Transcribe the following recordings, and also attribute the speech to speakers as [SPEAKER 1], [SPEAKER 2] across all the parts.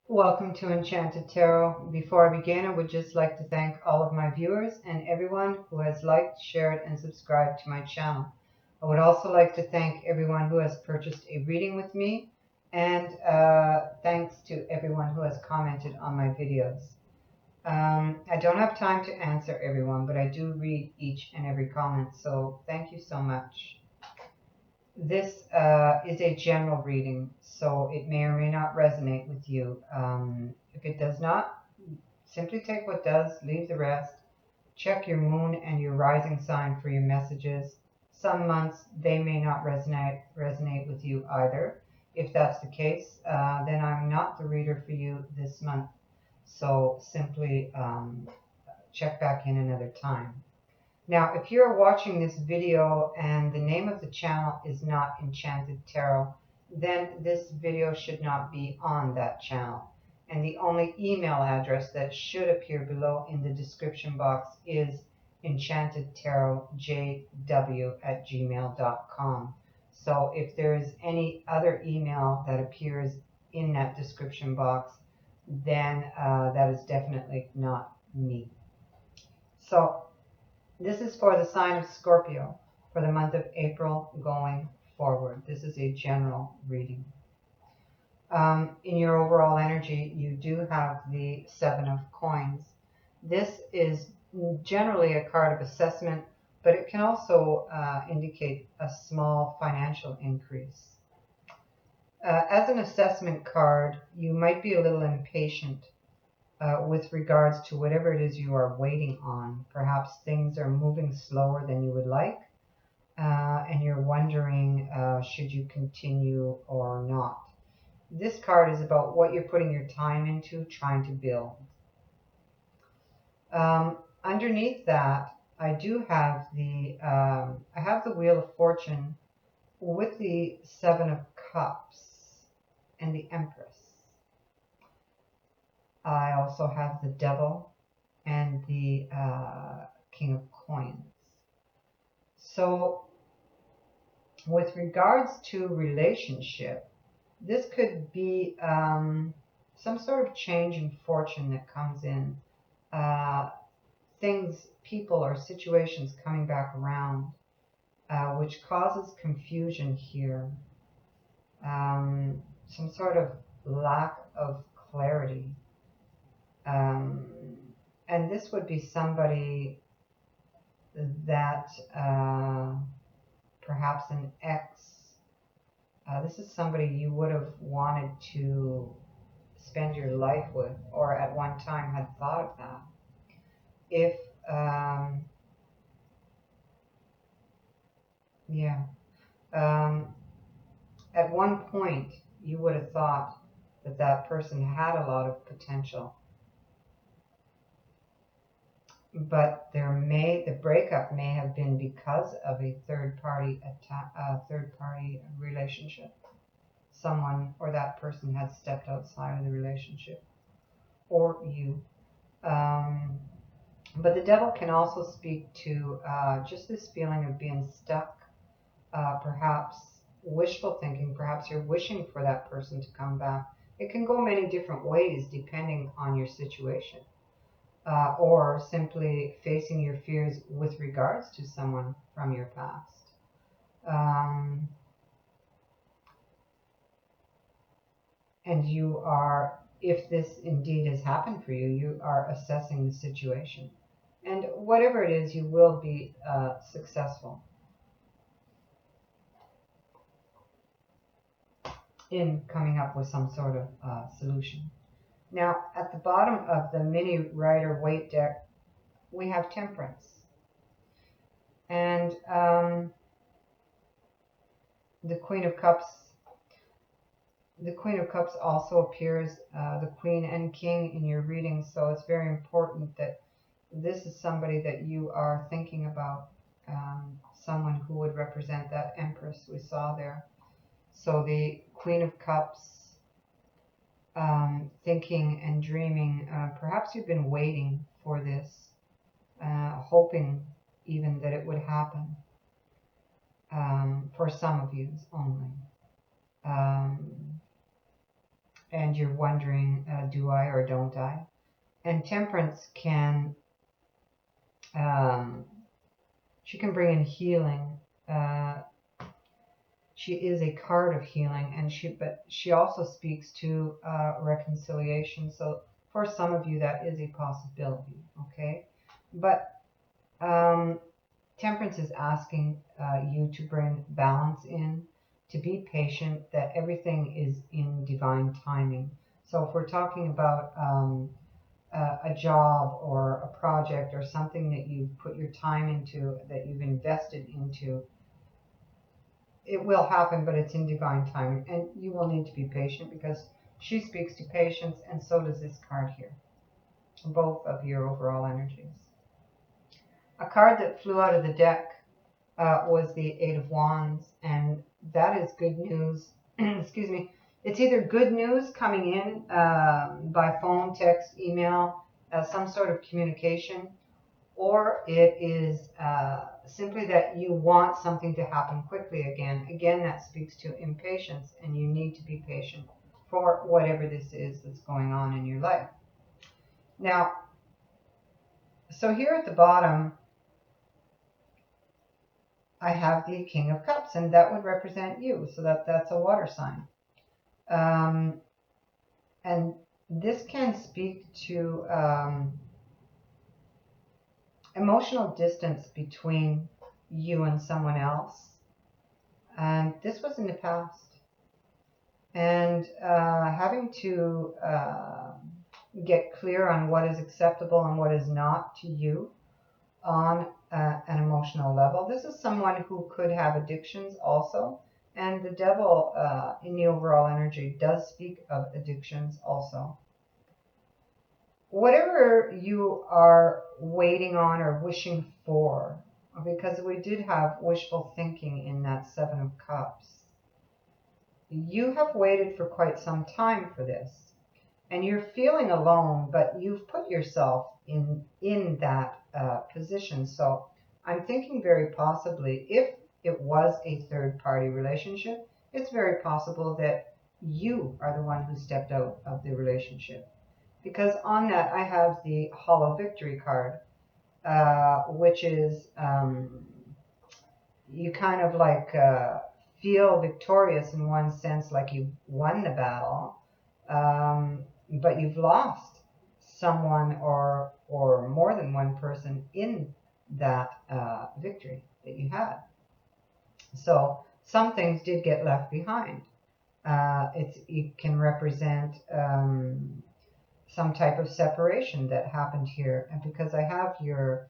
[SPEAKER 1] Welcome to Enchanted Tarot. Before I begin, I would just like to thank all of my viewers and everyone who has liked, shared, and subscribed to my channel. I would also like to thank everyone who has purchased a reading with me, and thanks to everyone who has commented on my videos. I don't have time to answer everyone, but I do read each and every comment, so thank you so much. This is a general reading, so it may or may not resonate with you. If it does not, simply take what does, leave the rest. Check your moon and your rising sign for your messages. Some months they may not resonate with you either. If that's the case, then I'm not the reader for you this month. So simply check back in another time. Now, if you're watching this video and the name of the channel is not Enchanted Tarot, then this video should not be on that channel. And the only email address that should appear below in the description box is enchantedtarotjw@gmail.com. So if there is any other email that appears in that description box, then that is definitely not me. So this is for the sign of Scorpio for the month of April going forward. This is a general reading. In your overall energy, you do have the Seven of Coins. This is generally a card of assessment, but it can also indicate a small financial increase. As an assessment card, you might be a little impatient with regards to whatever it is you are waiting on. Perhaps things are moving slower than you would like, and you're wondering, should you continue or not? This card is about what you're putting your time into trying to build. Underneath that, I do have I have the Wheel of Fortune with the Seven of Cups and the Empress. I also have the Devil and the King of Coins. So with regards to relationship, this could be some sort of change in fortune that comes in. Things, people, or situations coming back around, which causes confusion here. Some sort of lack of clarity. And this would be somebody that perhaps an ex, this is somebody you would have wanted to spend your life with, or at one time had thought of that. If, at one point you would have thought that that person had a lot of potential, but the breakup may have been because of a third party relationship. Someone or that person had stepped outside of the relationship, or you. But the Devil can also speak to just this feeling of being stuck, perhaps wishful thinking. Perhaps you're wishing for that person to come back. It can go many different ways depending on your situation. Or simply facing your fears with regards to someone from your past. And you are, if this indeed has happened for you, you are assessing the situation. And whatever it is, you will be successful in coming up with some sort of solution. Now, at the bottom of the mini Rider-Waite deck, we have Temperance. And the Queen of Cups. The Queen of Cups also appears, the Queen and King, in your reading. So it's very important that this is somebody that you are thinking about, someone who would represent that Empress we saw there. So the Queen of Cups, thinking and dreaming. Perhaps you've been waiting for this, hoping even that it would happen, for some of you only. and you're wondering, do I or don't I? And Temperance can, she can bring in healing. She is a card of healing, and but she also speaks to reconciliation. So for some of you, that is a possibility. Okay, but Temperance is asking you to bring balance in, to be patient, that everything is in divine timing. So if we're talking about a job or a project or something that you've put your time into, that you've invested into, it will happen, but it's in divine timing. And you will need to be patient because she speaks to patience, and so does this card here. Both of your overall energies. A card that flew out of the deck was the Eight of Wands, and that is good news. Excuse me. It's either good news coming in by phone, text, email, some sort of communication, or it is simply that you want something to happen quickly again. Again, that speaks to impatience, and you need to be patient for whatever this is that's going on in your life. Now, so here at the bottom, I have the King of Cups, and that would represent you. So that's a water sign. And this can speak to emotional distance between you and someone else. And this was in the past. And having to get clear on what is acceptable and what is not to you on an emotional level. This is someone who could have addictions also. And the devil in the overall energy does speak of addictions also. Whatever you are waiting on or wishing for, because we did have wishful thinking in that Seven of Cups, you have waited for quite some time for this. And you're feeling alone, but you've put yourself in that position. So I'm thinking very possibly, if it was a third-party relationship, it's very possible that you are the one who stepped out of the relationship. Because on that, I have the Hollow Victory card, which is you kind of like feel victorious in one sense, like you won the battle, but you've lost someone or more than one person in that victory that you had. So some things did get left behind. It can represent some type of separation that happened here. And because I have your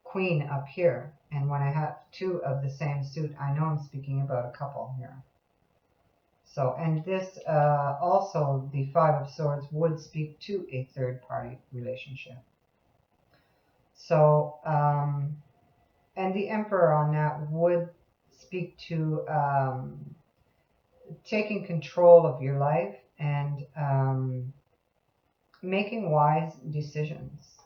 [SPEAKER 1] Queen up here, and when I have two of the same suit, I know I'm speaking about a couple here. So, and this also, the Five of Swords would speak to a third-party relationship. So, and the Emperor on that would speak to taking control of your life and making wise decisions.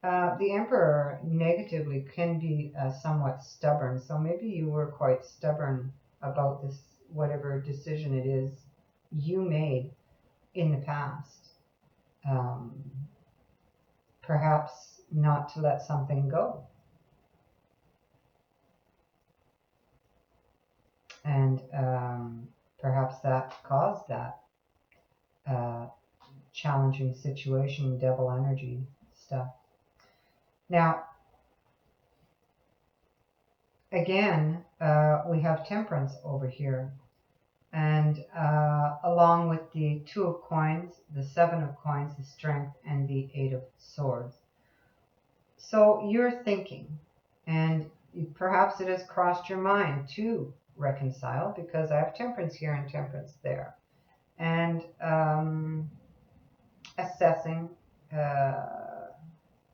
[SPEAKER 1] The Emperor negatively can be somewhat stubborn, so maybe you were quite stubborn about this, whatever decision it is you made in the past. Perhaps not to let something go. And perhaps that caused that challenging situation, devil energy stuff. Now, again, we have Temperance over here. And along with the Two of Coins, the Seven of Coins, the Strength, and the Eight of Swords. So you're thinking, and perhaps it has crossed your mind to reconcile, because I have Temperance here and Temperance there. And assessing,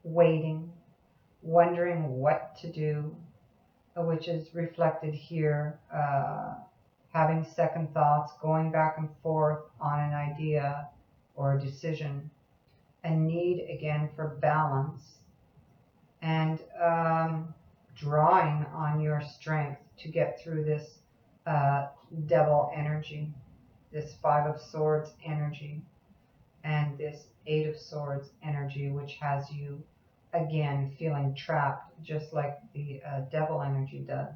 [SPEAKER 1] waiting, wondering what to do, which is reflected here, having second thoughts, going back and forth on an idea or a decision, a need again for balance, and drawing on your strength to get through this devil energy. this Five of Swords energy and this Eight of Swords energy, which has you again feeling trapped, just like the Devil energy does.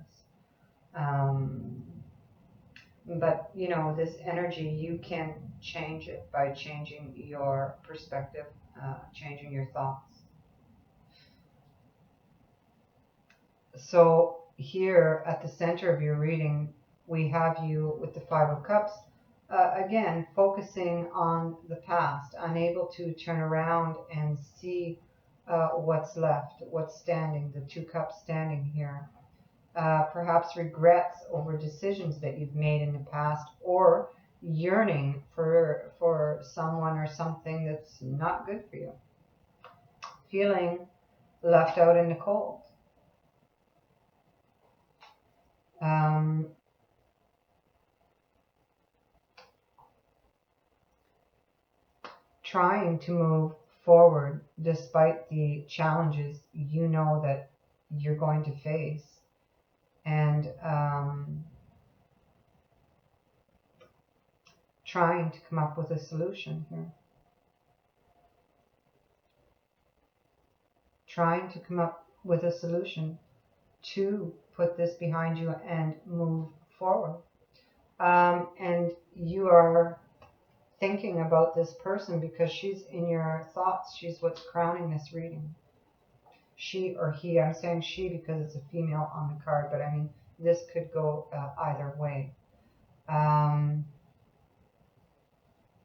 [SPEAKER 1] But you know, this energy, you can change it by changing your perspective, changing your thoughts. So here at the center of your reading, we have you with the Five of Cups, again, focusing on the past, unable to turn around and see what's left, what's standing, the two cups standing here. Perhaps regrets over decisions that you've made in the past, or yearning for someone or something that's not good for you. Feeling left out in the cold. Trying to move forward despite the challenges you know that you're going to face, and trying to come up with a solution here. Trying to come up with a solution to put this behind you and move forward. And you are thinking about this person because she's in your thoughts. She's what's crowning this reading. She or he, I'm saying she because it's a female on the card, but I mean, this could go either way.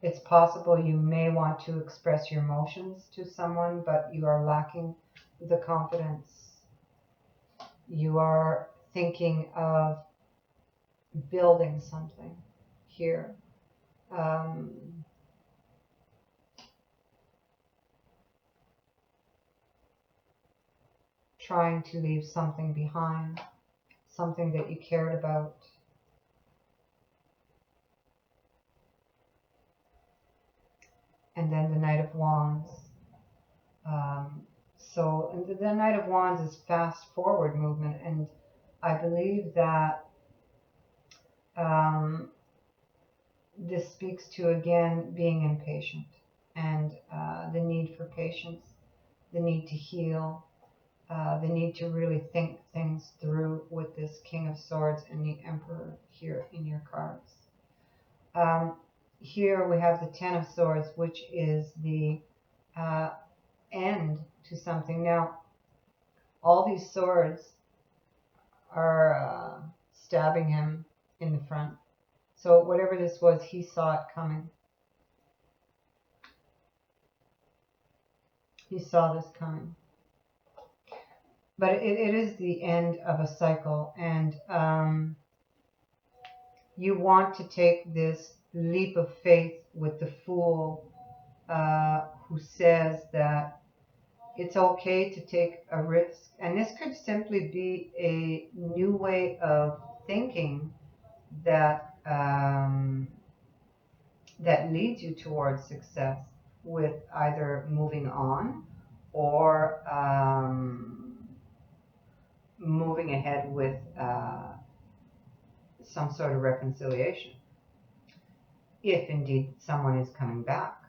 [SPEAKER 1] It's possible you may want to express your emotions to someone, but you are lacking the confidence. You are thinking of building something here. Trying to leave something behind, something that you cared about. And then the Knight of Wands. So the Knight of Wands is fast forward movement, and I believe that this speaks to, again, being impatient and the need for patience, the need to heal, the need to really think things through with this King of Swords and the Emperor here in your cards. Here we have the Ten of Swords, which is the end to something. Now, all these swords are stabbing him in the front. So whatever this was, he saw it coming. He saw this coming. But it is the end of a cycle, and you want to take this leap of faith with the Fool, who says that it's okay to take a risk. And this could simply be a new way of thinking that that leads you towards success, with either moving on or moving ahead with some sort of reconciliation, if indeed someone is coming back.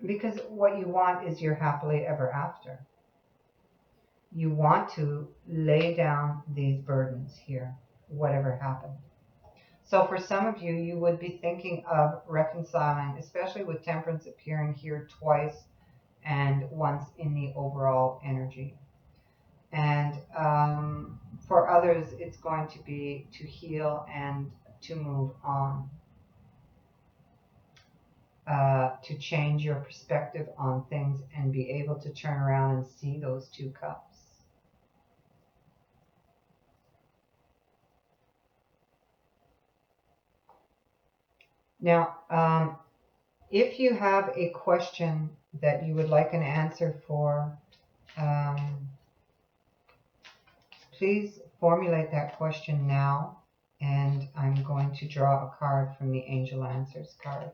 [SPEAKER 1] Because what you want is your happily ever after. You want to lay down these burdens here, whatever happened. So for some of you, you would be thinking of reconciling, especially with Temperance appearing here twice and once in the overall energy. And for others, it's going to be to heal and to move on. To change your perspective on things and be able to turn around and see those two cups. Now, if you have a question that you would like an answer for, please formulate that question now, and I'm going to draw a card from the Angel Answers card.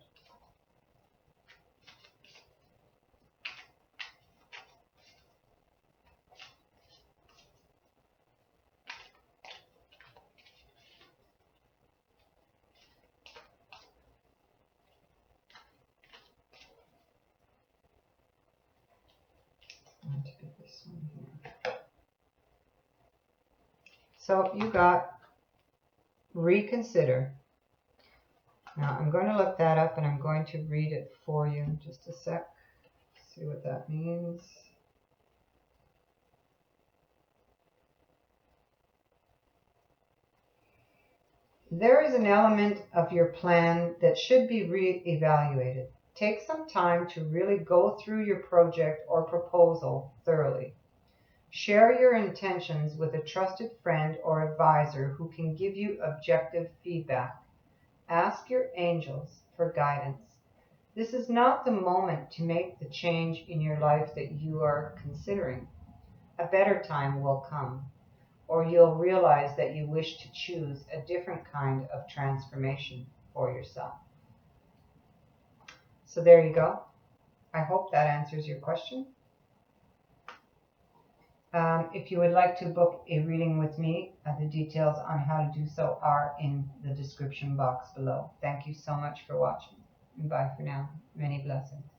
[SPEAKER 1] to be this one here. So you got reconsider. Now I'm going to look that up and I'm going to read it for you in just a sec. See what that means. There is an element of your plan that should be re-evaluated. Take some time to really go through your project or proposal thoroughly. Share your intentions with a trusted friend or advisor who can give you objective feedback. Ask your angels for guidance. This is not the moment to make the change in your life that you are considering. A better time will come, or you'll realize that you wish to choose a different kind of transformation for yourself. So there you go. I hope that answers your question. If you would like to book a reading with me, the details on how to do so are in the description box below. Thank you so much for watching. Bye for now. Many blessings.